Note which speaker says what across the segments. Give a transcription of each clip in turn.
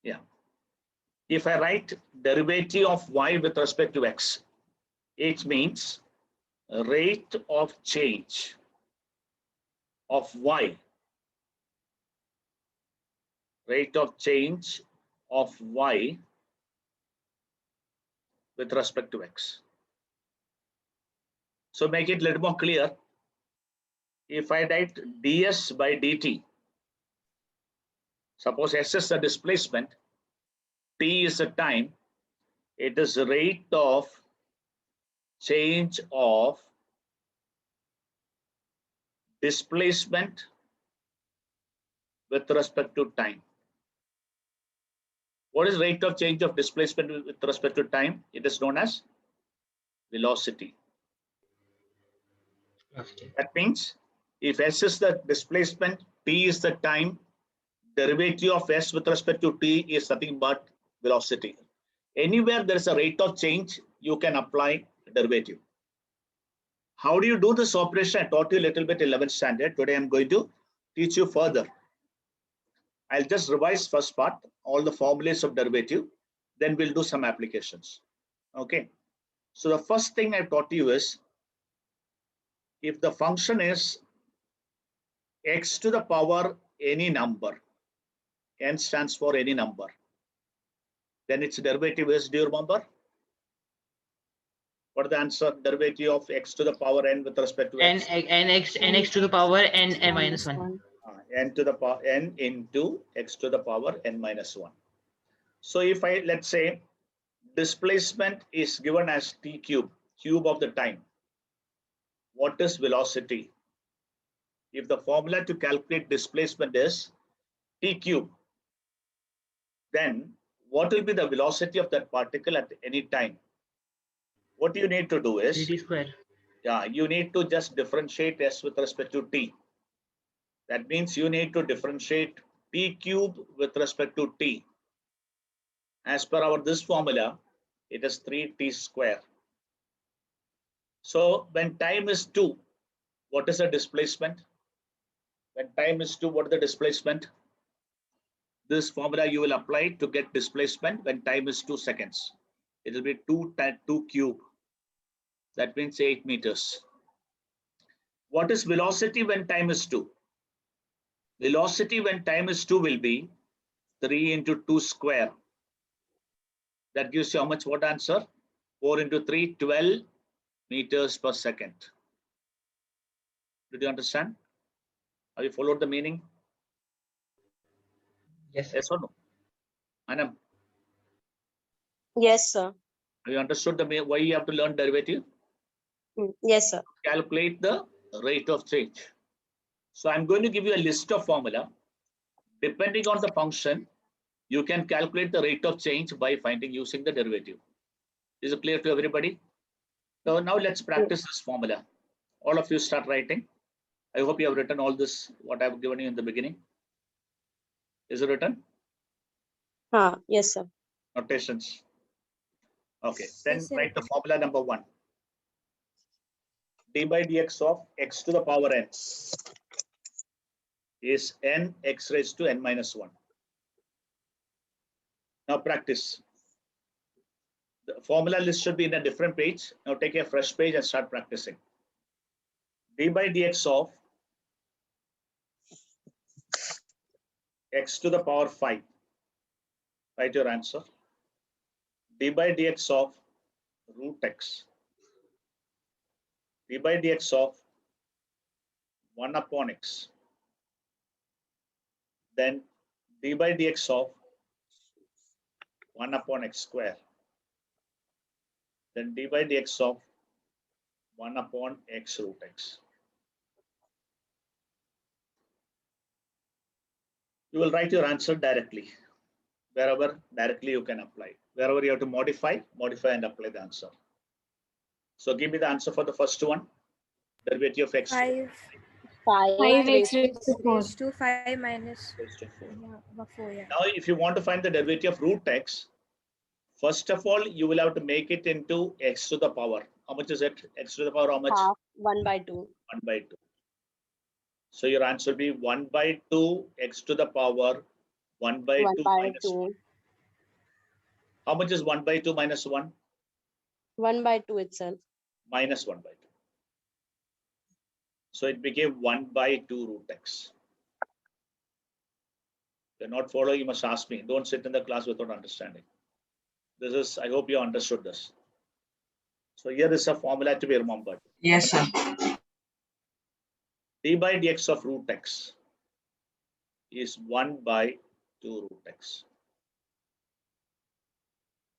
Speaker 1: Yeah. If I write derivative of y with respect to x, it means rate of change of y, rate of change of y with respect to x. So make it a little more clear. If I write ds by dt, suppose s is the displacement, t is the time, it is the rate of change of displacement with respect to time. What is rate of change of displacement with respect to time? It is known as velocity. That means if s is the displacement, t is the time, derivative of s with respect to t is nothing but velocity. Anywhere there is a rate of change, you can apply derivative. How do you do this operation? I taught you a little bit 11th standard. Today I'm going to teach you further. I'll just revise first part, all the formulas of derivative, then we'll do some applications. Okay. So the first thing I taught you is, if the function is x to the power any number, n stands for any number, then its derivative is, do you remember? What is the answer? Derivative of x to the power n with respect to x?
Speaker 2: nx to the power n minus 1.
Speaker 1: N to the power n into x to the power n minus 1. So if I, let's say, displacement is given as t cube, cube of the time. What is velocity? If the formula to calculate displacement is t cube, then what will be the velocity of that particle at any time? What you need to do is,
Speaker 2: dt square.
Speaker 1: Yeah, you need to just differentiate s with respect to t. That means you need to differentiate t cube with respect to t. As per our this formula, it is 3t square. So when time is 2, what is the displacement? When time is 2, what is the displacement? This formula you will apply to get displacement when time is 2 seconds. It will be 2 times 2 cube. That means 8 meters. What is velocity when time is 2? Velocity when time is 2 will be 3 into 2 square. That gives you how much? What answer? 4 into 3, 12 meters per second. Did you understand? Have you followed the meaning?
Speaker 2: Yes.
Speaker 1: Yes or no? Anam,
Speaker 3: Yes, sir.
Speaker 1: have you understood the why you have to learn derivative?
Speaker 3: Yes, sir.
Speaker 1: Calculate the rate of change. So I'm going to give you a list of formula. Depending on the function, you can calculate the rate of change by finding using the derivative. Is it clear to everybody? So now let's practice this formula. All of you start writing. I hope you have written all this, what I've given you in the beginning. Is it written?
Speaker 3: Yes, sir.
Speaker 1: Notations. Okay, then
Speaker 4: Yes, sir.
Speaker 1: write the formula number 1. d by dx of x to the power n is n x raised to n minus 1. Now practice. The formula list should be in a different page. Now take a fresh page and start practicing. d by dx of x to the power 5. Write your answer. d by dx of root x. d by dx of 1 upon x. Then d by dx of 1 upon x square. Then d by dx of 1 upon x root x. You will write your answer directly. Wherever directly you can apply. Wherever you have to modify and apply the answer. So give me the answer for the first one. Derivative of x.
Speaker 4: 5
Speaker 3: 5x
Speaker 4: raised to 5 minus
Speaker 1: Raised to 4.
Speaker 4: 4. Yeah.
Speaker 1: Now, if you want to find the derivative of root x, first of all, you will have to make it into x to the power. How much is it? X to the power how much?
Speaker 3: Half 1 by 2.
Speaker 1: 1 by 2. So your answer will be 1 by 2 x to the power 1 by
Speaker 3: 1
Speaker 1: 2
Speaker 3: by
Speaker 1: minus
Speaker 3: 2.
Speaker 1: 1. How much is 1 by 2 minus 1?
Speaker 3: 1 by 2 itself.
Speaker 1: Minus 1 by 2. So it became 1 by 2 root x. If you're not following, you must ask me. Don't sit in the class without understanding. This is, I hope you understood this. So here is a formula to be remembered.
Speaker 2: Yes, sir.
Speaker 1: D by dx of root x is 1 by 2 root x.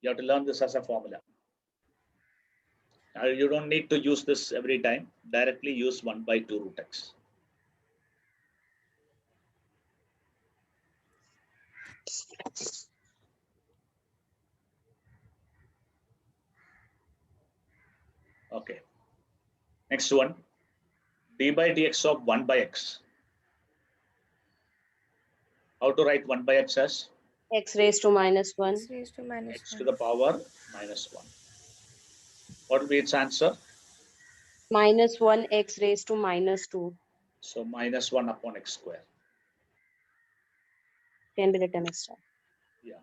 Speaker 1: You have to learn this as a formula. Now you don't need to use this every time. Directly use 1 by 2 root x. Okay. Next one. D by dx of 1 by x. How to write 1 by x as?
Speaker 3: X raised to minus 1.
Speaker 4: X raised to minus
Speaker 1: X
Speaker 4: 1.
Speaker 1: to the power minus 1. What will be its answer?
Speaker 3: Minus 1 x raised to minus 2.
Speaker 1: So minus 1 upon x square.
Speaker 3: Can be written extra.
Speaker 1: Yeah.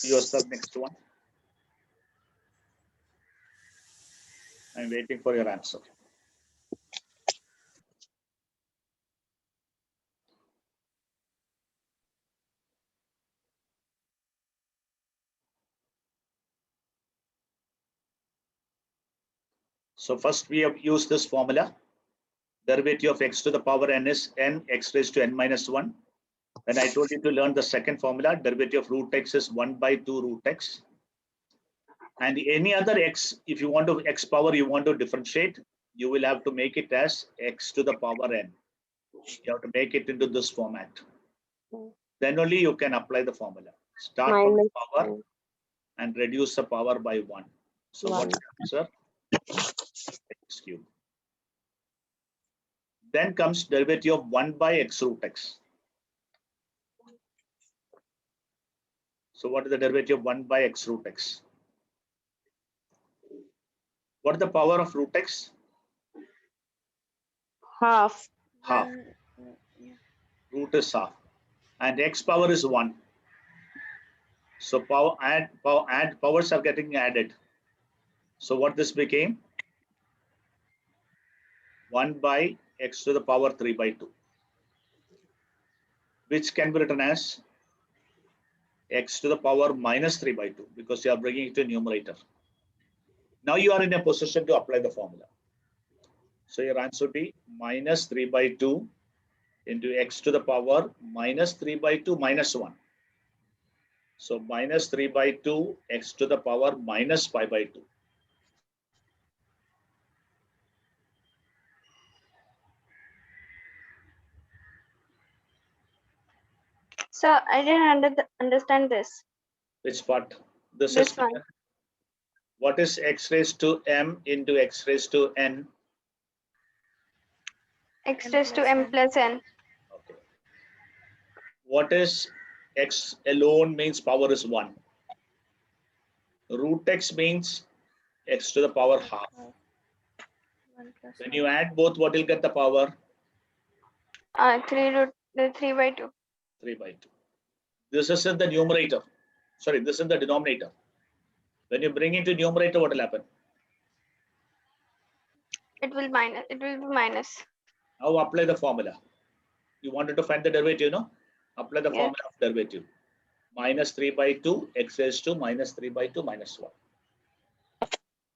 Speaker 1: Yourself next one. I'm waiting for your answer. So first we have used this formula. Derivative of x to the power n is n x raised to n minus 1. Then I told you to learn the second formula. Derivative of root x is 1 by 2 root x. And any other x, if you want to x power, you want to differentiate, you will have to make it as x to the power n. You have to make it into this format. Then only you can apply the formula. Start from the power and reduce the power by 1. So what's the answer? X cube. Then comes derivative of 1 by x root x. So what is the derivative of 1 by x root x? What is the power of root x?
Speaker 3: Half.
Speaker 1: Half. Root is half. And x power is 1. So powers are getting added. So what this became? 1 by x to the power 3 by 2. Which can be written as x to the power minus 3 by 2 because you are bringing it to numerator. Now you are in a position to apply the formula. So your answer would be minus 3 by 2 into x to the power minus 3 by 2 minus 1. So minus 3 by 2 x to the power minus 5 by 2.
Speaker 5: So I didn't understand this.
Speaker 1: Which part? This
Speaker 5: This
Speaker 1: is
Speaker 5: one.
Speaker 1: clear. What is x raised to m into x raised to n?
Speaker 5: X raised to m plus n.
Speaker 1: Okay. What is x alone means power is 1. Root x means x to the power half.
Speaker 4: 1 plus
Speaker 1: When you add both, what will get the power?
Speaker 5: 3 by 2.
Speaker 1: 3 by 2. This is in the numerator. Sorry, this is in the denominator. When you bring into numerator, what will happen?
Speaker 5: It will be minus.
Speaker 1: Now apply the formula. You wanted to find the derivative, no? Apply the
Speaker 5: Yes.
Speaker 1: formula of derivative. Minus 3 by 2 x raised to minus 3 by 2 minus 1.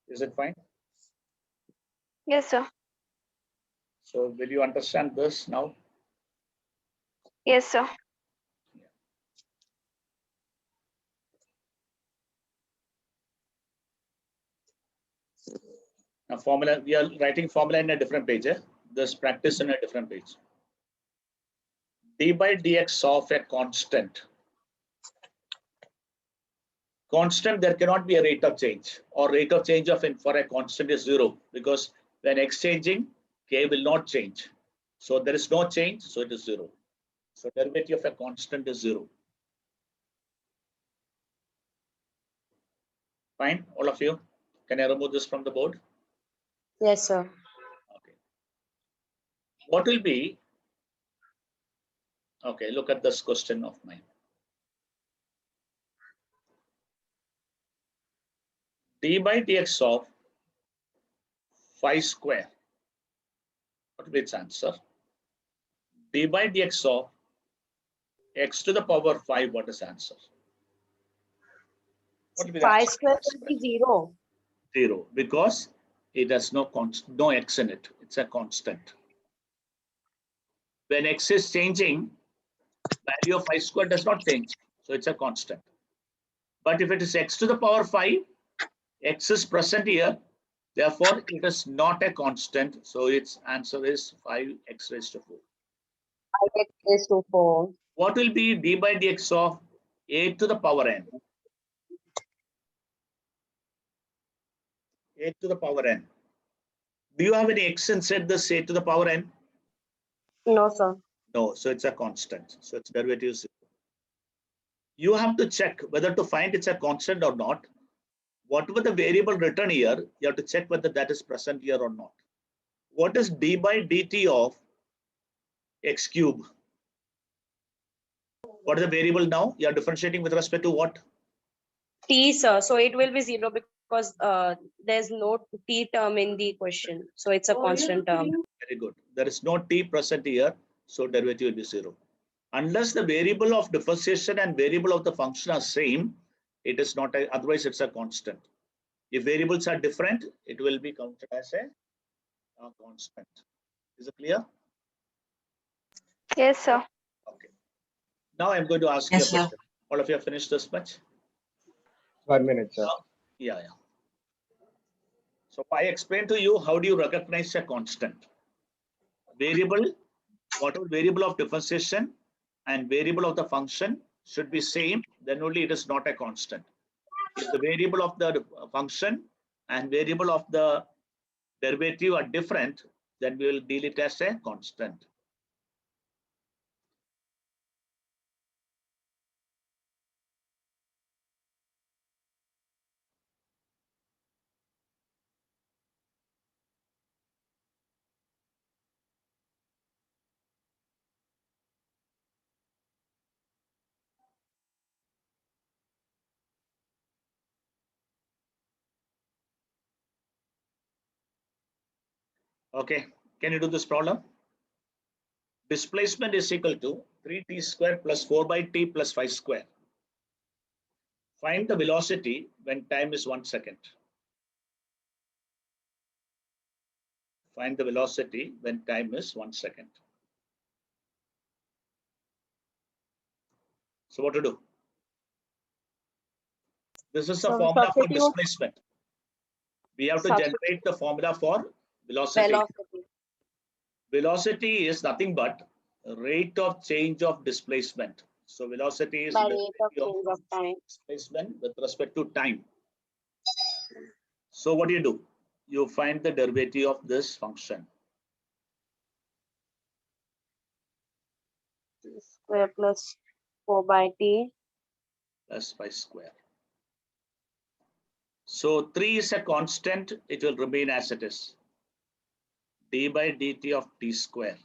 Speaker 1: Is it fine?
Speaker 5: Yes, sir.
Speaker 1: So will you understand this now?
Speaker 5: Yes, sir.
Speaker 1: Now formula, we are writing formula in a different page. This practice in a different page. D by dx of a constant. Constant, there cannot be a rate of change, or rate of change of for a constant is 0 because when x changing, k will not change. So there is no change, so it is 0. So derivative of a constant is 0. Fine, all of you. Can I remove this from the board?
Speaker 3: Yes, sir.
Speaker 1: Okay. What will be? Okay, look at this question of mine. d by dx of 5 square. What will be its answer? D by dx of x to the power 5. What is the answer? What will be the
Speaker 3: 5
Speaker 1: answer?
Speaker 3: square will be 0.
Speaker 1: 0, because it has no x in it. It's a constant. When x is changing, value of 5 square does not change. So it's a constant. But if it is x to the power 5, x is present here. Therefore, it is not a constant. So its answer is 5x raised to 4.
Speaker 3: 5x raised to 4.
Speaker 1: What will be d by dx of a to the power n? A to the power n. Do you have any x inside this a to the power n?
Speaker 3: No, sir.
Speaker 1: No, so it's a constant. So its derivative is 0. You have to check whether to find it's a constant or not. Whatever the variable written here, you have to check whether that is present here or not. What is d by dt of x cube? What is the variable now? You are differentiating with respect to what?
Speaker 3: T, sir. So it will be 0 because there's no T term in the question. So it's a constant term.
Speaker 1: Very good. There is no t present here, so derivative will be 0. Unless the variable of differentiation and variable of the function are same, it is not a, otherwise it's a constant. If variables are different, it will be counted as a constant. Is it clear?
Speaker 5: Yes, sir.
Speaker 1: Okay. Now I'm going to ask you a question. All of you have finished this much?
Speaker 6: 1 minute, sir.
Speaker 1: Yeah. So I explained to you how do you recognize a constant. Variable, whatever variable of differentiation and variable of the function should be same, then only it is not a constant. If the variable of the function and variable of the derivative are different, then we will deal it as a constant. Okay, can you do this problem? Displacement is equal to 3t square plus 4 by t plus 5 square. Find the velocity when time is 1 second. Find the velocity when time is 1 second. So what to do? This is the
Speaker 3: So
Speaker 1: formula for
Speaker 3: substitute
Speaker 1: displacement. We have to generate the formula for velocity. Velocity is nothing but rate of change of displacement. So velocity is
Speaker 3: by
Speaker 1: the
Speaker 3: rate of change of time.
Speaker 1: displacement with respect to time. So what do? You find the derivative of this function.
Speaker 3: Square plus 4 by t.
Speaker 1: Plus 5 square. So 3 is a constant, it will remain as it is. D by dt of t square.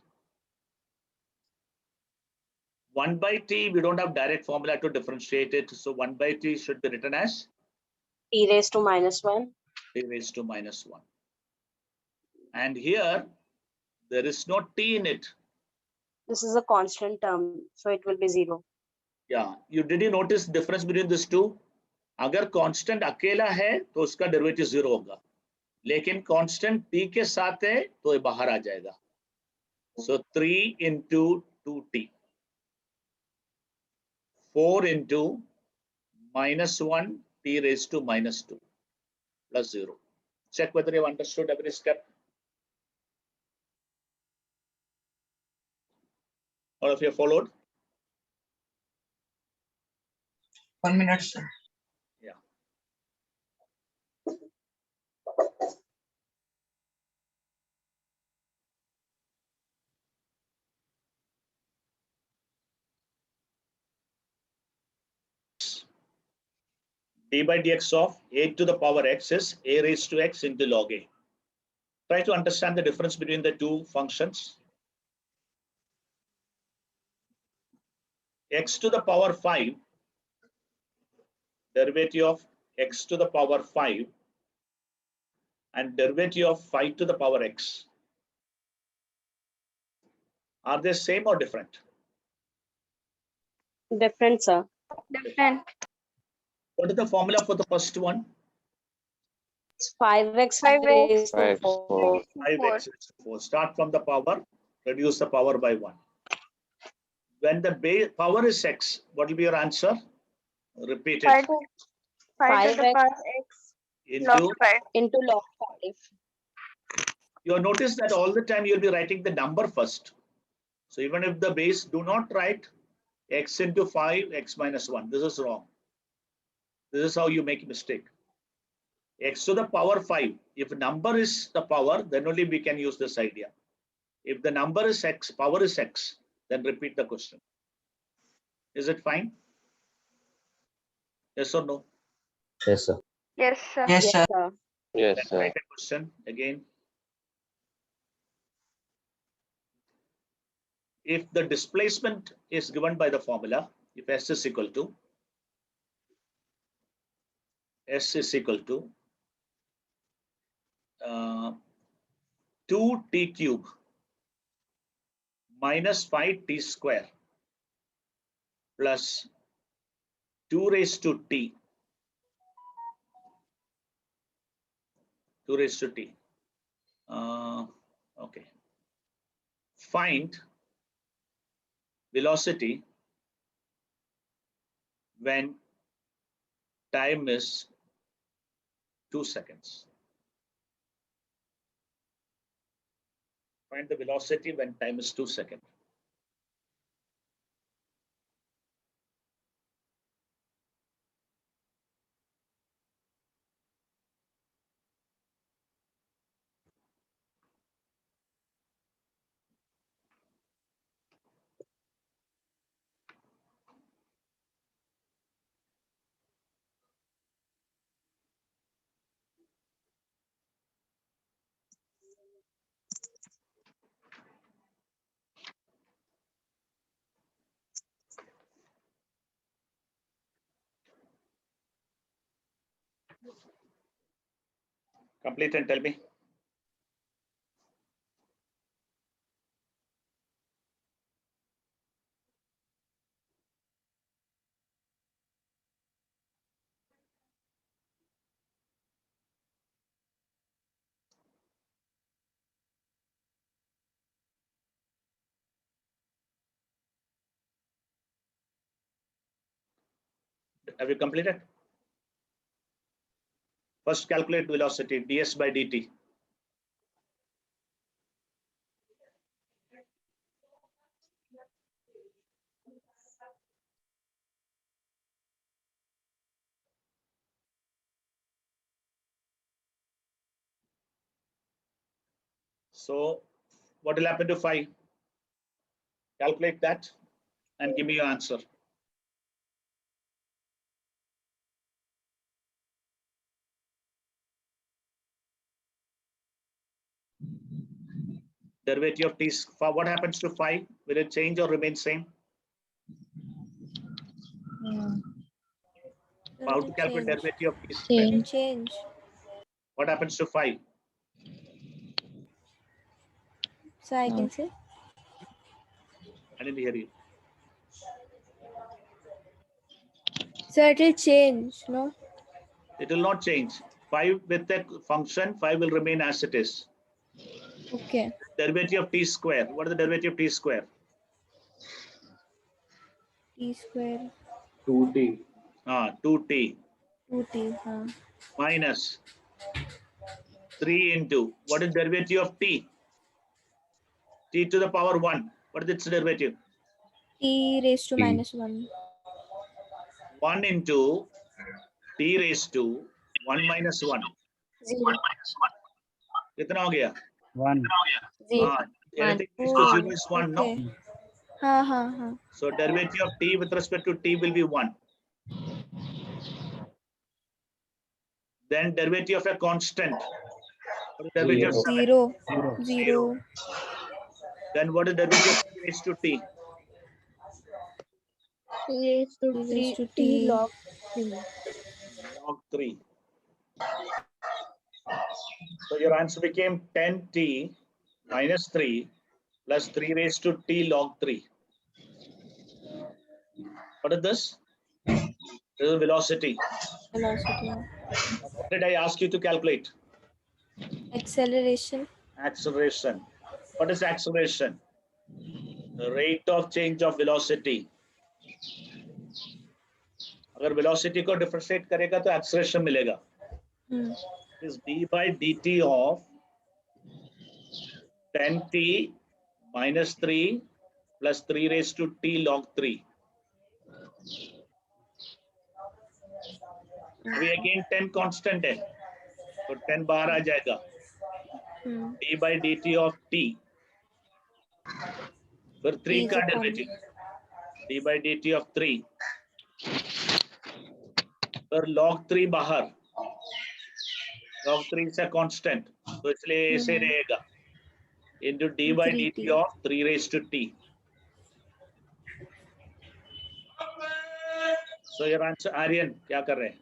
Speaker 1: 1 by t, we don't have direct formula to differentiate it. So 1 by t should be written as
Speaker 3: T raised to minus 1.
Speaker 1: t raised to minus 1. And here, there is no t in it.
Speaker 3: This is a constant term, so it will be 0.
Speaker 1: Yeah, did you notice difference between these two? अगर constant अकेला है तो उसका derivative 0 होगा, लेकिन constant t के साथ है तो ये बाहर आ जाएगा. So 3 into 2t, 4 into minus 1 t raised to minus 2 plus 0. Check whether you have understood every step. All of you have followed?
Speaker 2: 1 minute, sir.
Speaker 1: Yeah. D by dx of a to the power x is a raised to x into log a. Try to understand the difference between the two functions. X to the power 5, derivative of x to the power 5 and derivative of 5 to the power x. Are they same or different?
Speaker 3: Different, sir.
Speaker 5: Different.
Speaker 1: What is the formula for the first one?
Speaker 3: It's 5x
Speaker 5: 5x
Speaker 3: raised to
Speaker 7: 5x
Speaker 3: 4.
Speaker 7: 4.
Speaker 1: 5x raised to 4. Start from the power, reduce the power by 1. When the base power is x, what will be your answer? Repeat it.
Speaker 5: 5 to the
Speaker 3: 5x
Speaker 5: power x log
Speaker 1: Into,
Speaker 5: 5.
Speaker 3: into log 5.
Speaker 1: you will notice that all the time you'll be writing the number first. So even if the base, do not write x into 5, x minus 1. This is wrong. This is how you make a mistake. X to the power 5. If number is the power, then only we can use this idea. If the number is x, power is x, then repeat the question. Is it fine? Yes or no?
Speaker 7: Yes, sir.
Speaker 5: Yes, sir.
Speaker 2: Yes,
Speaker 3: Yes,
Speaker 2: sir.
Speaker 3: sir.
Speaker 7: Yes,
Speaker 1: Then
Speaker 7: sir.
Speaker 1: write a question again. If the displacement is given by the formula, if S is equal to 2t cube minus 5t square plus 2 raised to t. 2 raised to t. Okay. Find velocity when time is 2 seconds. Find the velocity when time is 2 seconds. Complete and tell me. Have you completed? First, calculate velocity ds by dt. So what will happen to 5? Calculate that and give me your answer. Derivative of t, what happens to 5? Will it change or remain same? How to calculate derivative of t square?
Speaker 4: Will change.
Speaker 1: What happens to 5?
Speaker 4: So I can say
Speaker 1: I didn't hear you.
Speaker 4: so it will change, no?
Speaker 1: It will not change. 5 with that function, 5 will remain as it is.
Speaker 4: Okay.
Speaker 1: Derivative of t square. What is the derivative of t square?
Speaker 4: T square
Speaker 6: 2t.
Speaker 1: 2t
Speaker 4: 2t.
Speaker 1: minus 3 into, what is derivative of t? T to the power 1. What is its derivative?
Speaker 4: T raised to
Speaker 7: T.
Speaker 4: minus 1.
Speaker 1: 1 into t raised to 1 minus 1.
Speaker 3: 0.
Speaker 1: कितना हो गया?
Speaker 8: 1.
Speaker 3: 0.
Speaker 1: Anything raised to 0
Speaker 4: Oh,
Speaker 1: is 1, no?
Speaker 4: okay.
Speaker 1: So derivative of t with respect to t will be 1. Then derivative of a constant. What is derivative of 7?
Speaker 4: 0.
Speaker 8: 0.
Speaker 4: 0.
Speaker 1: Then what is derivative of t raised to t?
Speaker 3: T raised to
Speaker 4: T
Speaker 3: 3
Speaker 4: raised to
Speaker 3: t
Speaker 4: t.
Speaker 3: log 3.
Speaker 1: Log 3. So your answer became 10t minus 3 plus 3 raised to t log 3. What is this? This is velocity.
Speaker 4: Velocity.
Speaker 1: What did I ask you to calculate?
Speaker 4: Acceleration.
Speaker 1: Acceleration. What is acceleration? The rate of change of velocity. अगर velocity को differentiate करेगा तो acceleration मिलेगा. Is d by dt of 10t minus 3 plus 3 raised to t log 3. अभी again 10 constant है, तो 10 बाहर आ जाएगा. d by dt of t, फिर 3 का derivative, d by dt of 3, फिर log 3 बाहर, log 3 से constant, तो इसलिए ऐसे रहेगा, into d by dt of 3 raised to t. So your answer, Aryan, क्या कर रहे हैं?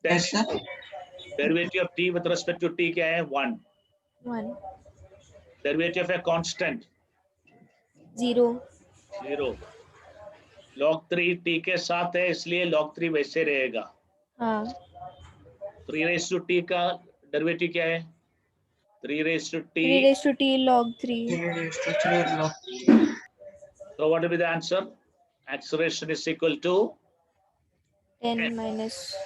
Speaker 2: Yes, sir.
Speaker 1: Derivative of t with respect to t क्या है? 1.
Speaker 4: 1.
Speaker 1: Derivative of a constant
Speaker 4: 0.
Speaker 1: 0. log 3 t के साथ है, इसलिए log 3 वैसे रहेगा.
Speaker 4: हाँ.
Speaker 1: 3 raised to t का डेरिवेटिव क्या है? 3 raised to t.
Speaker 4: 3 raised to t log 3.
Speaker 2: 3 raised to 3 log.
Speaker 1: So what will be the answer? Acceleration is equal to
Speaker 4: 10 minus.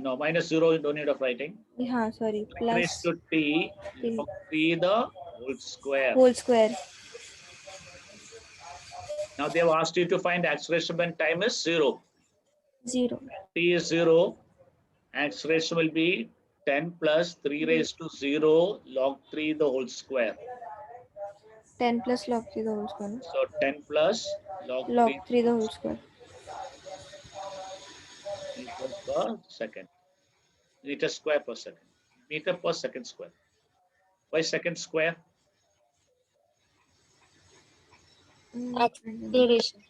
Speaker 1: No, minus 0, you don't need of writing.
Speaker 4: हाँ, sorry.
Speaker 1: 3
Speaker 4: Plus
Speaker 1: raised to t log 3 the whole square.
Speaker 4: whole square.
Speaker 1: Now they have asked you to find acceleration when time is 0.
Speaker 4: 0.
Speaker 1: T is 0. Acceleration will be 10 plus 3 raised to 0 log 3 the whole square.
Speaker 4: 10 plus log 3 the whole square. No?
Speaker 1: So 10 plus log
Speaker 4: Log
Speaker 1: 3
Speaker 4: 3 the whole square.
Speaker 1: meters per second. Meter square per second. Meter per second square. Why second square?
Speaker 3: Acceleration.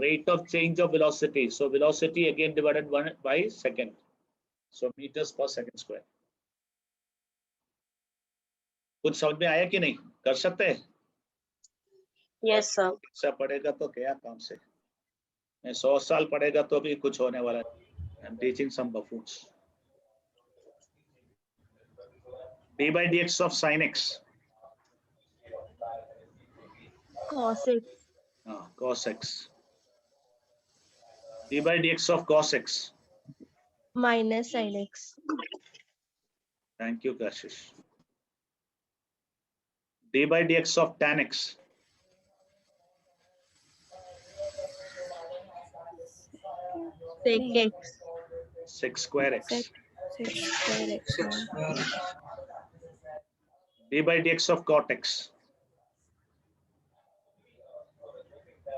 Speaker 1: Rate of change of velocity. So velocity again divided by second. So meters per second square. कुछ समझ में आया कि नहीं? कर सकते हैं?
Speaker 3: Yes, sir.
Speaker 1: ऐसा पढ़ेगा तो क्या काम से? मैं 100 साल पढ़ेगा तो भी कुछ होने वाला है. I'm teaching some buffoons. d by dx of sin x.
Speaker 3: Cos x.
Speaker 1: Cos x. d by dx of cos x.
Speaker 3: Minus sin x.
Speaker 1: Thank you, Kashish. d by dx of tan x.
Speaker 3: Sec x.
Speaker 1: Sec square x.
Speaker 4: 6 square x.
Speaker 1: d by dx of cot x.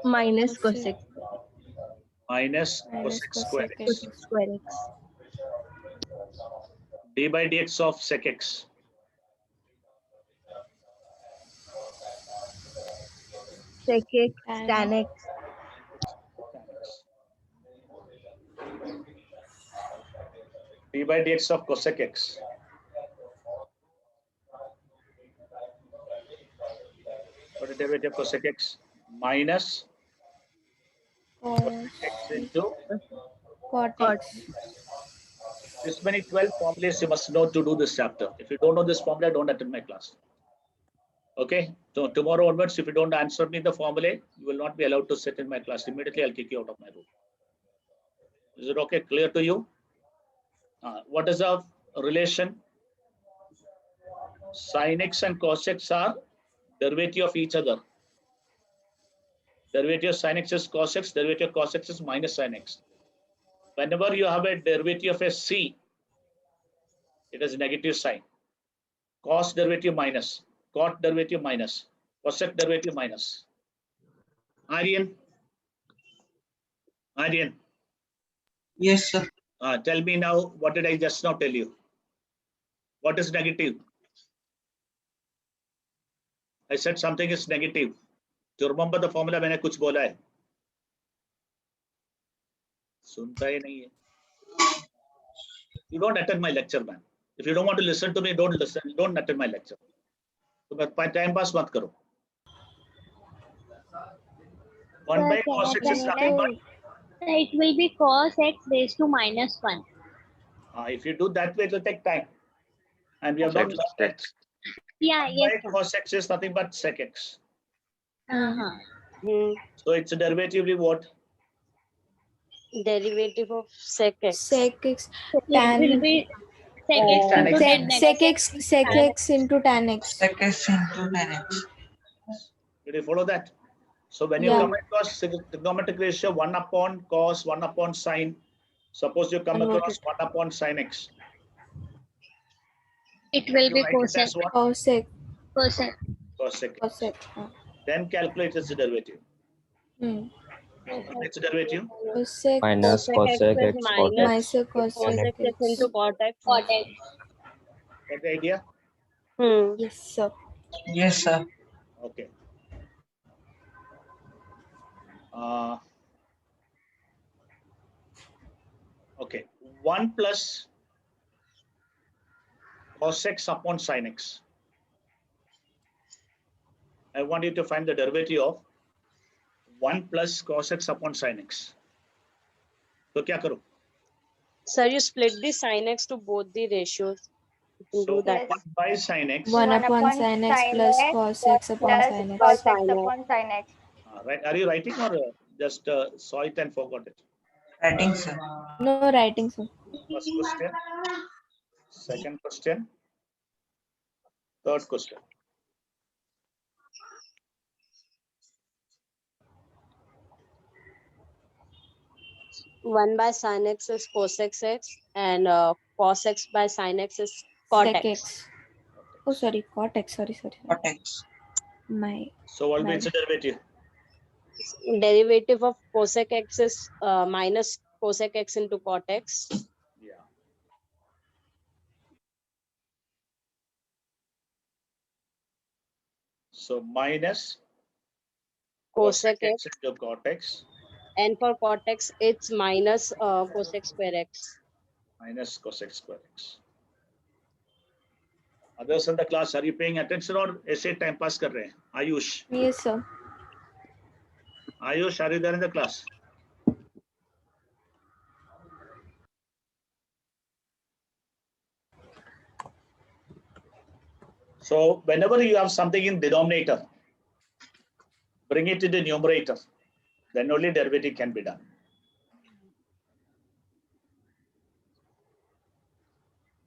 Speaker 3: Minus cos x.
Speaker 1: Minus cosec square x.
Speaker 3: Cos square x.
Speaker 1: d by dx of sec x.
Speaker 3: Sec x. Tan x.
Speaker 1: d by dx of cosec x. What is the derivative of cosec x? Minus cosec x into
Speaker 4: Cot x.
Speaker 1: this many 12 formulas you must know to do this chapter. If you don't know this formula, don't attend my class. Okay, so tomorrow onwards, if you don't answer me the formula, you will not be allowed to sit in my class. Immediately, I'll kick you out of my room. Is it okay? Clear to you? What is the relation? Sin x and cos x are derivative of each other. Derivative of sin x is cos x, derivative of cos x is minus sin x. Whenever you have a derivative of a c, it is negative sign. Cos derivative minus, cot derivative minus, cosec derivative minus. Aryan?
Speaker 2: Yes, sir.
Speaker 1: Tell me now, what did I just now tell you? What is negative? I said something is negative. Do you remember the formula? मैंने कुछ बोला है. सुनता ही नहीं है. You don't attend my lecture, man. If you don't want to listen to me, don't listen. Don't attend my lecture. So, but time pass mat karo. 1 by cos x is nothing but.
Speaker 7: It will be cos x raised to minus 1.
Speaker 1: If you do that way, it will take time. And we have not learned that.
Speaker 7: Yeah,
Speaker 1: 1
Speaker 7: yes,
Speaker 1: by
Speaker 7: sir.
Speaker 1: cos x is nothing but sec x.
Speaker 7: Uh-huh.
Speaker 1: So it's a derivatively what?
Speaker 3: Derivative of sec x.
Speaker 4: Sec x
Speaker 7: It will
Speaker 4: tan
Speaker 7: be sec x
Speaker 1: Tan
Speaker 7: into
Speaker 1: x.
Speaker 7: tan
Speaker 4: sec x into tan x.
Speaker 2: Second into 10x.
Speaker 1: Did you follow that? So when you
Speaker 4: Yeah.
Speaker 1: come across trigonometric ratio 1 upon cos, 1 upon sine, suppose you come
Speaker 3: Convert
Speaker 1: across 1 upon sine x.
Speaker 7: It will
Speaker 1: You
Speaker 7: be
Speaker 1: write it
Speaker 7: cosec.
Speaker 1: as what?
Speaker 4: Cosec.
Speaker 7: Cosec.
Speaker 1: Cosec.
Speaker 4: Cosec.
Speaker 1: Then calculate its derivative. Its derivative.
Speaker 4: Cosec.
Speaker 8: Minus cosec x cot x.
Speaker 4: Minus
Speaker 3: cos
Speaker 4: cosec
Speaker 3: x into
Speaker 4: x.
Speaker 3: cot x.
Speaker 7: Cot x.
Speaker 1: Get the idea?
Speaker 4: Yes, sir.
Speaker 2: Yes, sir.
Speaker 1: Okay. Okay. 1 plus cos x upon sin x. I want you to find the derivative of 1 plus cos x upon sin x. So क्या करो?
Speaker 3: Sir, you split the sin x to both the ratios. You can
Speaker 1: So
Speaker 3: do that.
Speaker 1: 1 by sin x.
Speaker 4: 1 upon sin x plus cos x upon
Speaker 5: plus
Speaker 4: sin x.
Speaker 5: cos
Speaker 3: Plus
Speaker 5: x
Speaker 3: sin x.
Speaker 5: upon sin x.
Speaker 1: Right? Are you writing or just saw it and forgot it?
Speaker 2: Writing, sir.
Speaker 4: No writing, sir.
Speaker 1: First question, second question, third question.
Speaker 3: One by sin x is cosec x, and cos x by sin x is cot
Speaker 4: Sec
Speaker 3: x.
Speaker 4: x. Oh, sorry. Cot x. Sorry.
Speaker 2: Cot x.
Speaker 4: My.
Speaker 1: So what will be its derivative?
Speaker 3: Derivative of cosec x is minus cosec x into cot x.
Speaker 1: Yeah. So minus
Speaker 3: Cosec
Speaker 1: cosec
Speaker 3: x,
Speaker 1: x into cot x
Speaker 3: and for cot x, it's minus cosec square x.
Speaker 1: minus cosec square x. Others in the class, are you paying attention or ऐसे time pass कर रहे हैं? Ayush,
Speaker 4: Yes, sir.
Speaker 1: Ayush, are you there in the class? So whenever you have something in denominator, bring it to the numerator. Then only derivative can be done.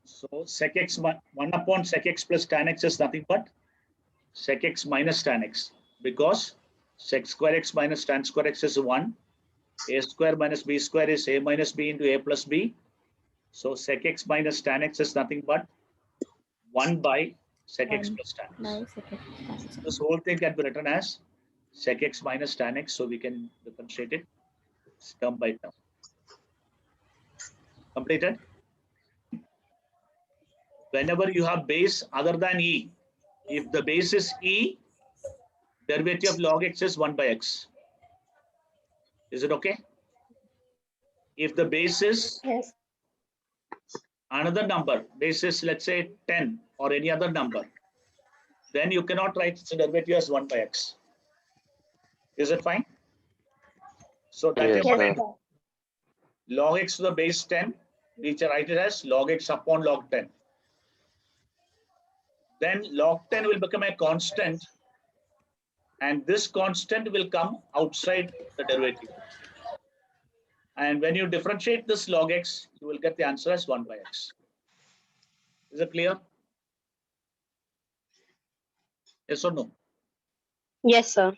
Speaker 1: So sec x 1 upon sec x plus tan x is nothing but sec x minus tan x, because sec square x minus tan square x is 1. A square minus b square is a minus b into a plus b. So sec x minus tan x is nothing but 1 by sec x
Speaker 4: 1
Speaker 1: plus tan x.
Speaker 4: by sec x.
Speaker 1: This whole thing can be written as sec x minus tan x, so we can differentiate it term by term. Completed? Whenever you have base other than e, if the base is e, derivative of log x is 1 by x. Is it okay? If the base is
Speaker 5: Yes.
Speaker 1: another number, base is let's say 10 or any other number, then you cannot write its derivative as 1 by x. Is it fine? So that
Speaker 8: Yes,
Speaker 1: is
Speaker 8: sir.
Speaker 1: log x to the base 10, we can write it as log x upon log 10. Then log 10 will become a constant, and this constant will come outside the derivative. And when you differentiate this log x, you will get the answer as 1 by x. Is it clear? Yes or no?
Speaker 3: Yes, sir.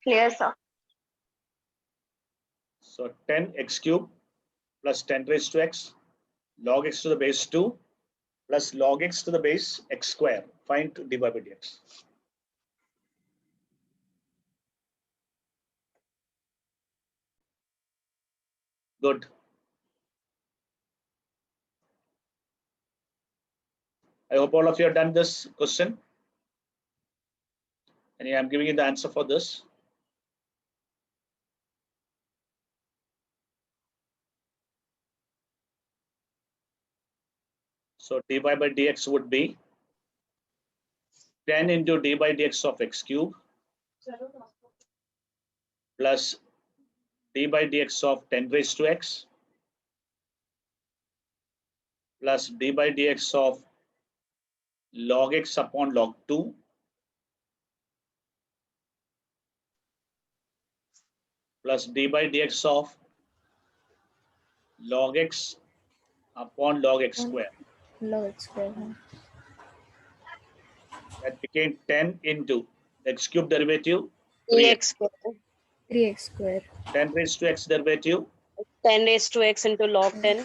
Speaker 5: Clear, sir.
Speaker 1: So 10x cube plus 10 raised to x, log x to the base 2 plus log x to the base x square. Find dy by dx. Good. I hope all of you have done this question. And I'm giving you the answer for this. So dy by dx would be 10 into d by dx of x cube plus d by dx of 10 raised to x plus d by dx of log x upon log 2 plus d by dx of log x upon log x square.
Speaker 4: Log x square.
Speaker 1: That became 10 into x cube derivative,
Speaker 3: 3x square.
Speaker 4: 3x square.
Speaker 1: 10 raised to x derivative,
Speaker 3: 10 raised to x into log 10.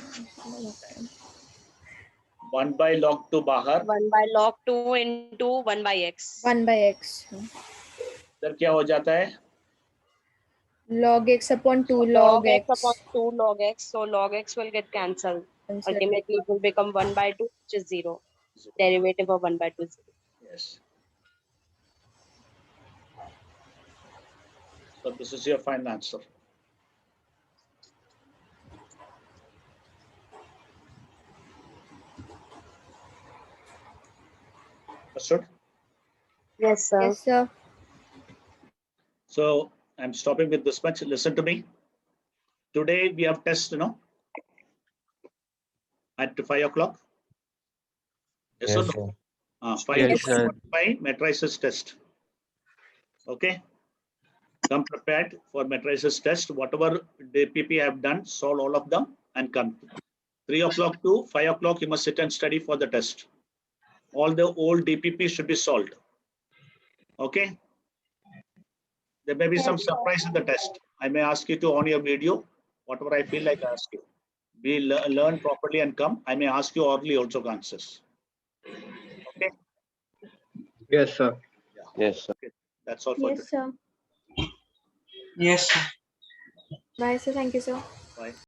Speaker 1: 1 by log 2 bahar.
Speaker 3: 1 by log 2 into 1 by x.
Speaker 4: 1 by x.
Speaker 1: इधर क्या हो जाता है?
Speaker 4: Log x upon 2
Speaker 3: Log
Speaker 4: log
Speaker 3: x
Speaker 4: x.
Speaker 3: upon 2 log x. So log x will get cancelled. Ultimately, it will become 1 by 2, which is 0. Derivative of 1 by 2 is 0.
Speaker 1: Yes. So this is your final answer. Understood?
Speaker 3: Yes, sir.
Speaker 4: Yes, sir.
Speaker 1: So I'm stopping with this much. Listen to me. Today we have test, at 5 o'clock. Yes, or
Speaker 8: Yes,
Speaker 1: no?
Speaker 8: sir.
Speaker 1: 5
Speaker 8: Yes,
Speaker 1: to
Speaker 8: sir.
Speaker 1: 5 matrices test. Okay. Come prepared for matrices test. Whatever DPP have done, solve all of them and come. 3 o'clock to 5 o'clock, you must sit and study for the test. All the old DPP should be solved. Okay. There may be some surprise in the test. I may ask you to on your video, whatever I feel like I ask you. We learn properly and come. I may ask you orally also answers. Okay.
Speaker 6: Yes, sir.
Speaker 8: Yes, sir.
Speaker 1: Okay. That's all for today.
Speaker 4: Yes, sir.
Speaker 2: Yes, sir.
Speaker 4: Bye, sir. Thank you, sir.